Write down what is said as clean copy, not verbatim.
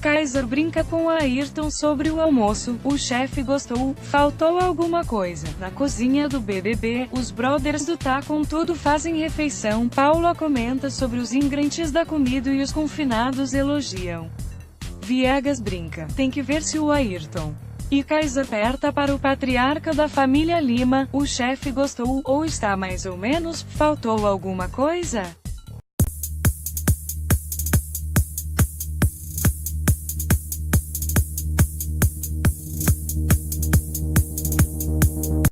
Kaiser brinca com Ayrton sobre o almoço. O chefe gostou, faltou alguma coisa. Na cozinha do BBB, os brothers do Tá Com Tudo fazem refeição. Paula comenta sobre os ingredientes da comida e os confinados elogiam. Viegas brinca, tem que ver se o Ayrton e Kaiser aperta para o patriarca da família Lima. O chefe gostou, ou está mais ou menos, faltou alguma coisa?